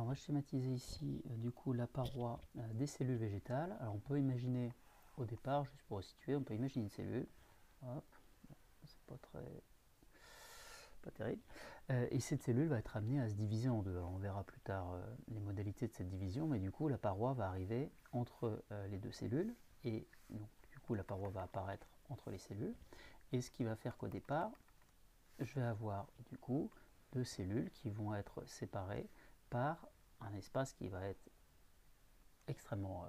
on va schématiser ici du coup la paroi des cellules végétales. Alors on peut imaginer au départ, juste pour resituer, on peut imaginer une cellule. Hop, c'est pas terrible. Et cette cellule va être amenée à se diviser en deux. Alors on verra plus tard les modalités de cette division, mais du coup la paroi va arriver entre les deux cellules, et donc du coup la paroi va apparaître entre les cellules, et ce qui va faire qu'au départ, je vais avoir du coup deux cellules qui vont être séparées par un espace qui va être extrêmement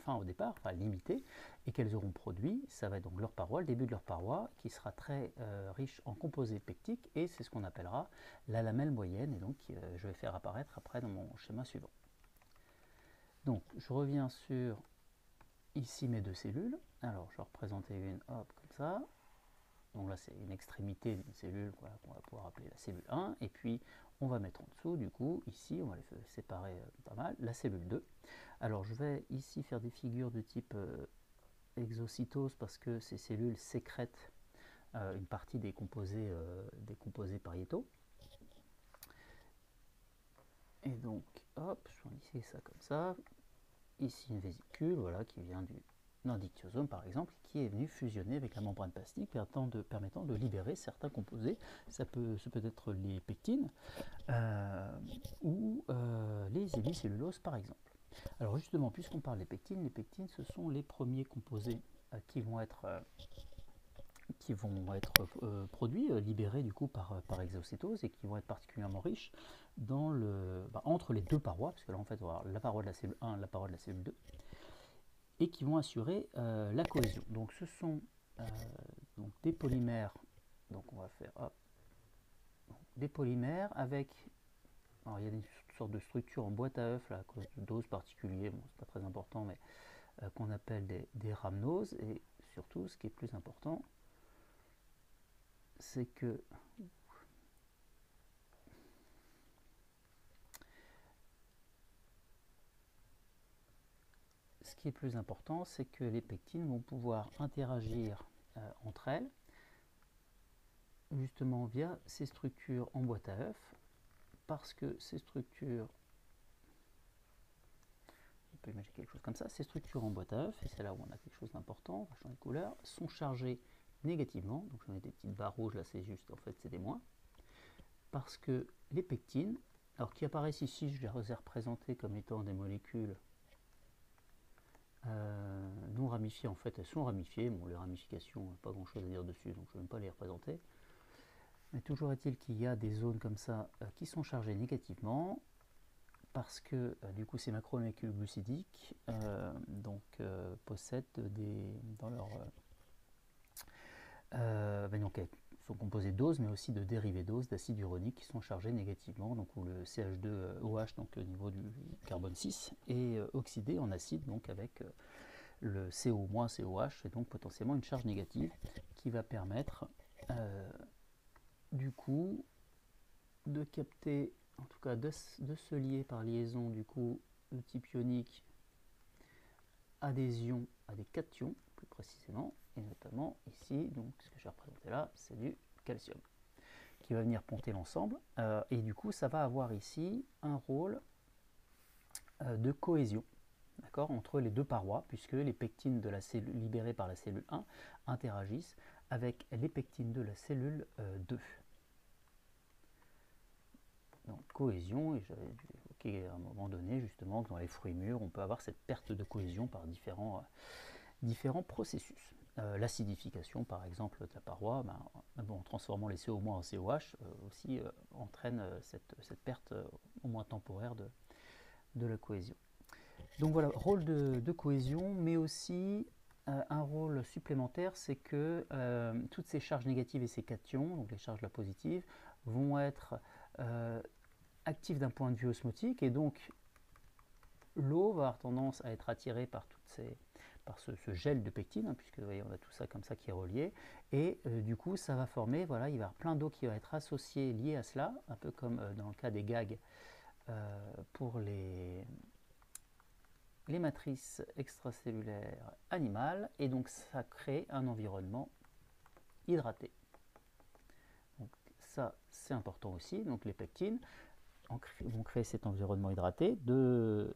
fin au départ, enfin limité, et qu'elles auront produit, ça va être donc leur paroi, le début de leur paroi, qui sera très riche en composés pectiques, et c'est ce qu'on appellera la lamelle moyenne, et donc je vais faire apparaître après dans mon schéma suivant. Donc je reviens sur ici mes deux cellules. Alors je vais représenter une, hop, comme ça. Donc là c'est une extrémité d'une cellule, voilà, qu'on va pouvoir appeler la cellule 1, et puis on va mettre en dessous, du coup, ici, on va les séparer pas mal, la cellule 2. Alors je vais ici faire des figures de type exocytose, parce que ces cellules sécrètent une partie des composés pariétaux. Et donc, hop, je vais ici ça comme ça. Ici une vésicule, voilà, qui vient d'un dictyosome par exemple, qui est venu fusionner avec la membrane plastique, permettant de libérer certains composés. Ça peut être les pectines ou les hémicelluloses par exemple. Alors justement, puisqu'on parle des pectines, ce sont les premiers composés qui vont être produits, libérés du coup par exocytose, et qui vont être particulièrement riches dans entre les deux parois, parce que là en fait on va avoir la paroi de la cellule 1, la paroi de la cellule 2, et qui vont assurer la cohésion. Donc ce sont donc des polymères, donc on va faire des polymères avec, alors il y a des sortes de structures en boîte à œufs là, à cause de doses particulières, bon c'est pas très important, mais qu'on appelle des rhamnoses, et surtout ce qui est plus important, c'est que les pectines vont pouvoir interagir entre elles, justement via ces structures en boîte à œufs, parce que ces structures, on peut imaginer quelque chose comme ça, ces structures en boîte à œufs, et c'est là où on a quelque chose d'important, on va changer de couleur, sont chargées négativement, donc je mets des petites barres rouges là, c'est juste, en fait c'est des moins, parce que les pectines, alors qui apparaissent ici, je les ai représentées comme étant des molécules non ramifiées, en fait elles sont ramifiées, bon les ramifications, pas grand chose à dire dessus, donc je ne vais même pas les représenter, mais toujours est-il qu'il y a des zones comme ça qui sont chargées négativement, parce que du coup ces macromolécules glucidiques possèdent dans leur donc elles sont composées d'oses, mais aussi de dérivés d'oses, d'acide uronique, qui sont chargés négativement, donc où le CH2OH, donc le niveau du carbone 6, est oxydé en acide, donc avec le CO-COH, et donc potentiellement une charge négative qui va permettre du coup de capter, en tout cas de se lier par liaison du coup de type ionique à des ions, à des cations plus précisément, et notamment ici, donc ce que j'ai représenté là, c'est du calcium qui va venir ponter l'ensemble, et du coup ça va avoir ici un rôle de cohésion, d'accord, entre les deux parois, puisque les pectines de la cellule libérées par la cellule 1 interagissent avec les pectines de la cellule 2. Donc cohésion, et j'avais évoqué à un moment donné justement que dans les fruits mûrs, on peut avoir cette perte de cohésion par différents processus. L'acidification par exemple de la paroi, en transformant les CO- en COH, aussi entraîne cette perte au moins temporaire de la cohésion. Donc voilà, rôle de cohésion, mais aussi un rôle supplémentaire, c'est que toutes ces charges négatives et ces cations, donc les charges positives, vont être actives d'un point de vue osmotique, et donc l'eau va avoir tendance à être attirée par ce gel de pectine, hein, puisque vous voyez, on a tout ça comme ça qui est relié, et du coup ça va former, voilà, il va y avoir plein d'eau qui va être associée, liée à cela, un peu comme dans le cas des gags pour les matrices extracellulaires animales, et donc ça crée un environnement hydraté. Donc ça c'est important aussi, donc les pectines. vont créer cet environnement hydraté. Deux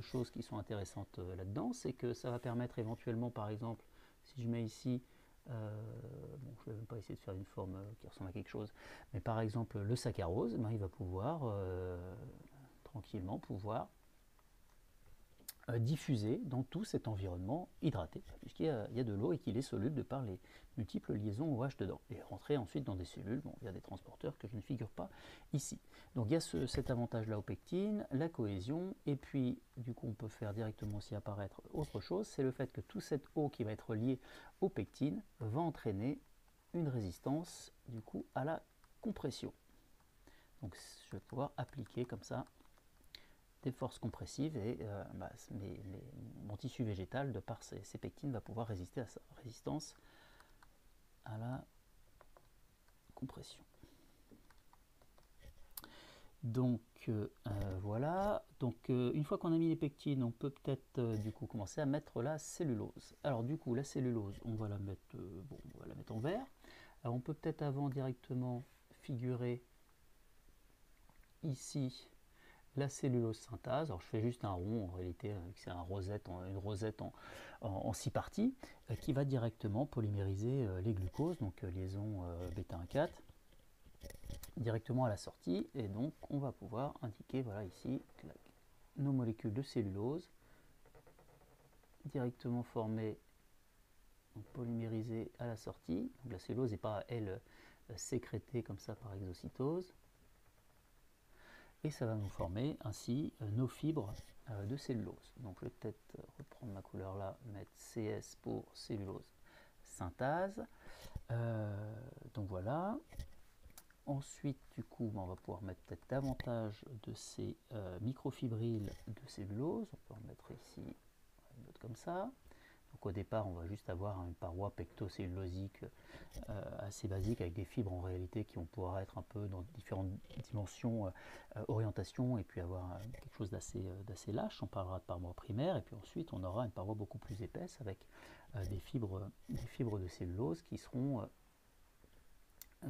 choses qui sont intéressantes là-dedans, c'est que ça va permettre éventuellement, par exemple, si je mets ici, bon, je ne vais même pas essayer de faire une forme qui ressemble à quelque chose, mais par exemple le saccharose, ben, il va pouvoir tranquillement diffuser dans tout cet environnement hydraté, puisqu'il y a de l'eau et qu'il est soluble de par les multiples liaisons OH dedans, et rentrer ensuite dans des cellules, bon, via des transporteurs que je ne figure pas ici. Donc il y a cet avantage-là aux pectines, la cohésion, et puis du coup on peut faire directement aussi apparaître autre chose, c'est le fait que toute cette eau qui va être liée aux pectines va entraîner une résistance du coup à la compression. Donc je vais pouvoir appliquer comme ça des forces compressives et mon tissu végétal, de par ces pectines, va pouvoir résister à ça. Résistance à la compression. Donc voilà, donc une fois qu'on a mis les pectines, on peut peut-être du coup commencer à mettre la cellulose. Alors du coup la cellulose, on va la mettre, on va la mettre en vert. Alors on peut peut-être avant directement figurer ici la cellulose synthase. Alors je fais juste un rond en réalité, c'est une rosette en 6 parties, qui va directement polymériser les glucoses, donc liaison β1,4, directement à la sortie. Et donc on va pouvoir indiquer, voilà ici, nos molécules de cellulose directement formées, donc polymérisées à la sortie. Donc la cellulose n'est pas, elle, sécrétée comme ça par exocytose. Et ça va nous former ainsi nos fibres de cellulose. Donc je vais peut-être reprendre ma couleur là, mettre CS pour cellulose synthase. Donc voilà. Ensuite, du coup, on va pouvoir mettre peut-être davantage de ces microfibrilles de cellulose. On peut en mettre ici une autre comme ça. Donc au départ, on va juste avoir une paroi pectocellulosique assez basique avec des fibres en réalité qui vont pouvoir être un peu dans différentes dimensions, orientations, et puis avoir quelque chose d'assez lâche. On parlera de paroi primaire, et puis ensuite on aura une paroi beaucoup plus épaisse avec des fibres de cellulose qui seront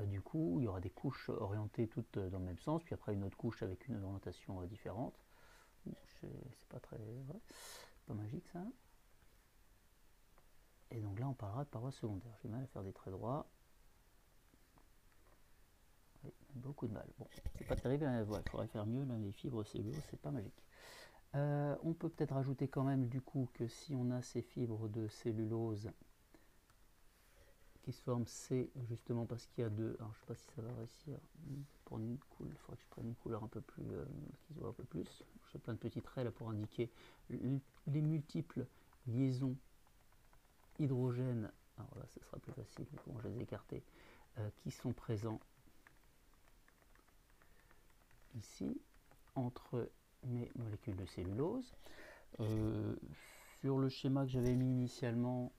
du coup, il y aura des couches orientées toutes dans le même sens, puis après une autre couche avec une orientation différente. C'est pas très vrai, pas magique ça. Et donc là, on parlera de parois secondaires. J'ai mal à faire des traits droits. Oui, beaucoup de mal. Bon, c'est pas terrible, il faudrait faire mieux. Là, les fibres cellulose, c'est pas magique. On peut peut-être rajouter quand même du coup que si on a ces fibres de cellulose qui se forment, c'est justement parce qu'il y a deux. Alors je sais pas si ça va réussir. Pour une couleur, il faudrait que je prenne une couleur un peu plus qui se voit un peu plus. Je fais plein de petits traits là pour indiquer les multiples liaisons hydrogène, alors là ce sera plus facile, mais comment je les écarter, qui sont présents ici entre mes molécules de cellulose. Sur le schéma que j'avais mis initialement,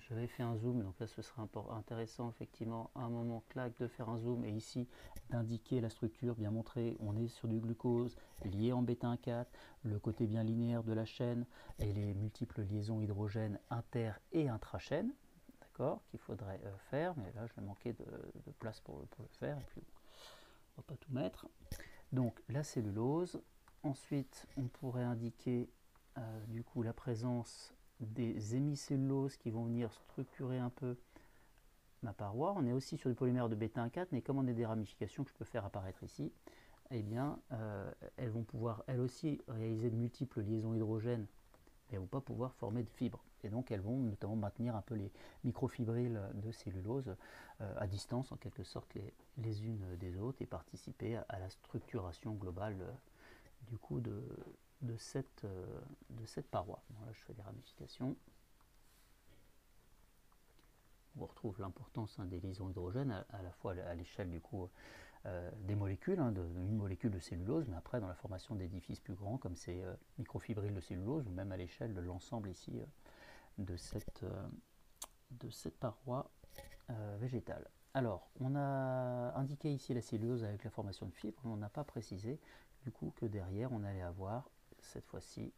j'avais fait un zoom, donc là ce sera intéressant effectivement à un moment clac de faire un zoom et ici d'indiquer la structure bien montrée. On est sur du glucose lié en β1,4, le côté bien linéaire de la chaîne et les multiples liaisons hydrogène inter et intrachaîne, d'accord, qu'il faudrait faire, mais là je vais manquer de place pour le faire, et puis on va pas tout mettre. Donc la cellulose, ensuite on pourrait indiquer du coup la présence des hémicelluloses qui vont venir structurer un peu ma paroi. On est aussi sur du polymère de β1,4, mais comme on a des ramifications que je peux faire apparaître ici, eh bien elles vont pouvoir elles aussi réaliser de multiples liaisons hydrogènes, mais elles ne vont pas pouvoir former de fibres. Et donc elles vont notamment maintenir un peu les microfibrilles de cellulose à distance en quelque sorte les unes des autres, et participer à la structuration globale du coup de cette paroi. Bon, là je fais des ramifications. On retrouve l'importance des liaisons hydrogènes à la fois à l'échelle du coup des molécules, d'une molécule de cellulose, mais après dans la formation d'édifices plus grands comme ces microfibrilles de cellulose, ou même à l'échelle de l'ensemble ici de cette paroi végétale. Alors, on a indiqué ici la cellulose avec la formation de fibres, mais on n'a pas précisé du coup que derrière on allait avoir cette fois-ci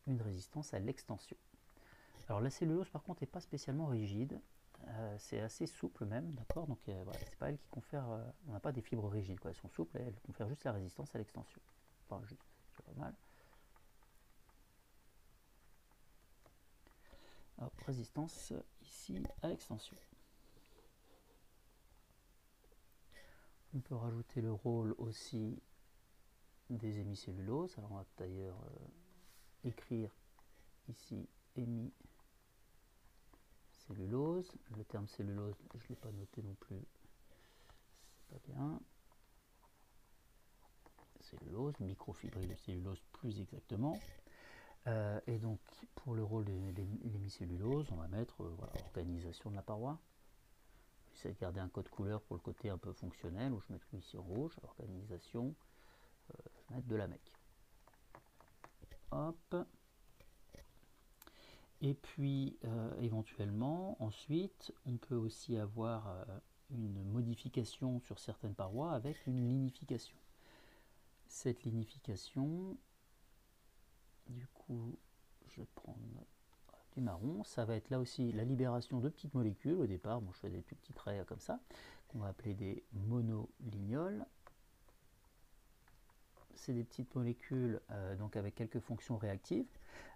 une résistance à l'extension. Alors la cellulose par contre n'est pas spécialement rigide, c'est assez souple même, d'accord. Donc voilà, c'est pas elle qui confère, on n'a pas des fibres rigides, quoi. Elles sont souples et elles confèrent juste la résistance à l'extension. Enfin, juste, c'est pas mal. Hop, résistance ici à l'extension. On peut rajouter le rôle aussi des hémicelluloses. Alors on va d'ailleurs écrire ici hémicellulose. Le terme cellulose, je ne l'ai pas noté non plus, c'est pas bien. Cellulose, microfibrille de cellulose plus exactement. Et donc pour le rôle de l'hémicellulose, on va mettre voilà, organisation de la paroi. J'essaie de garder un code couleur pour le côté un peu fonctionnel, où je mettrai ici en rouge, organisation, je vais mettre de la mec. Hop. Et puis éventuellement, ensuite, on peut aussi avoir une modification sur certaines parois avec une lignification. Cette lignification, du coup, je vais prendre du marron, ça va être là aussi la libération de petites molécules. Au départ, bon, je fais des plus petits traits comme ça, qu'on va appeler des monolignols. C'est des petites molécules donc avec quelques fonctions réactives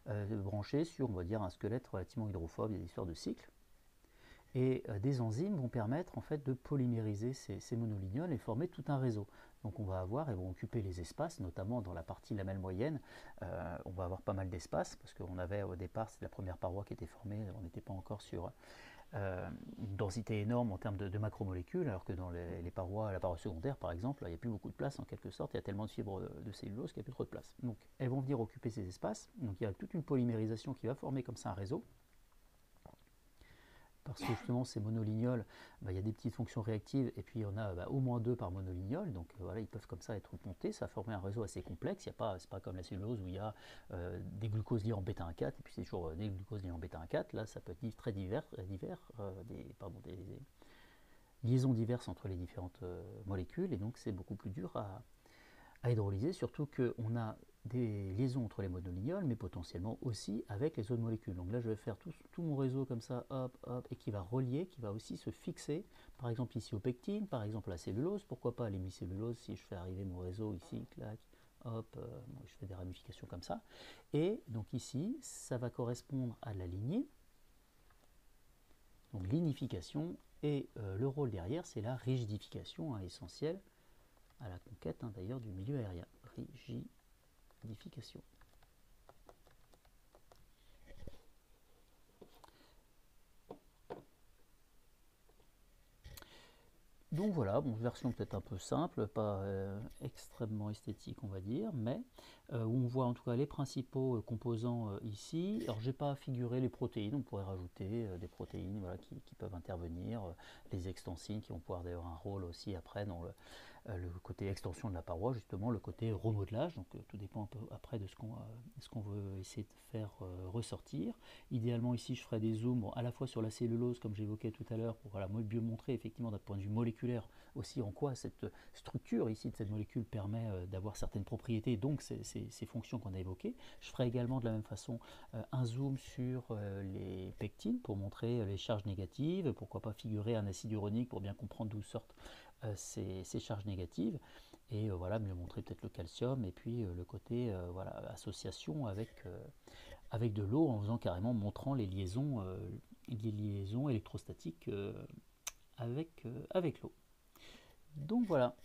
branchées sur, on va dire, un squelette relativement hydrophobe. Il y a des histoires de cycles. Et des enzymes vont permettre en fait de polymériser ces monolignols et former tout un réseau. Donc on va avoir, elles vont occuper les espaces, notamment dans la partie lamelle moyenne, on va avoir pas mal d'espace, parce qu'on avait au départ, c'est la première paroi qui était formée, on n'était pas encore sur une densité énorme en termes de macromolécules, alors que dans les parois, la paroi secondaire par exemple, il n'y a plus beaucoup de place en quelque sorte, il y a tellement de fibres de cellulose qu'il n'y a plus trop de place. Donc elles vont venir occuper ces espaces, donc il y a toute une polymérisation qui va former comme ça un réseau. Parce que justement ces monolignols, il y a des petites fonctions réactives et puis il y en a au moins 2 par monolignol, donc voilà, ils peuvent comme ça être montés, ça va former un réseau assez complexe. C'est pas comme la cellulose où il y a des glucoses liés en bêta 1,4 et puis c'est toujours des glucoses liés en bêta 1,4. Là ça peut être très divers, des liaisons diverses entre les différentes molécules, et donc c'est beaucoup plus dur à hydrolyser, surtout qu'on a des liaisons entre les monolignols, mais potentiellement aussi avec les autres molécules. Donc là, je vais faire tout mon réseau comme ça, hop, hop, et qui va relier, qui va aussi se fixer, par exemple ici aux pectines, par exemple à la cellulose, pourquoi pas à l'hémicellulose, si je fais arriver mon réseau ici, clac, hop, je fais des ramifications comme ça. Et donc ici, ça va correspondre à la lignée, donc lignification, et le rôle derrière, c'est la rigidification, essentielle à la conquête d'ailleurs du milieu aérien. Rigidification. Donc voilà, bon, version peut-être un peu simple, pas extrêmement esthétique on va dire, mais où on voit en tout cas les principaux composants ici. Alors j'ai pas figuré les protéines, on pourrait rajouter des protéines voilà, qui peuvent intervenir, les extensines qui vont pouvoir d'ailleurs un rôle aussi après dans le côté extension de la paroi, justement le côté remodelage, donc tout dépend un peu après de ce qu'on veut essayer de faire ressortir. Idéalement ici je ferai des zooms à la fois sur la cellulose comme j'évoquais tout à l'heure pour voilà, mieux montrer effectivement d'un point de vue moléculaire aussi en quoi cette structure ici de cette molécule permet d'avoir certaines propriétés, donc ces fonctions qu'on a évoquées. Je ferai également de la même façon un zoom sur les pectines pour montrer les charges négatives, pourquoi pas figurer un acide uronique pour bien comprendre d'où sortent ces charges négatives, et voilà, mieux montrer peut-être le calcium, et puis le côté voilà, association avec de l'eau, en faisant carrément montrant les liaisons électrostatiques avec l'eau. Donc voilà.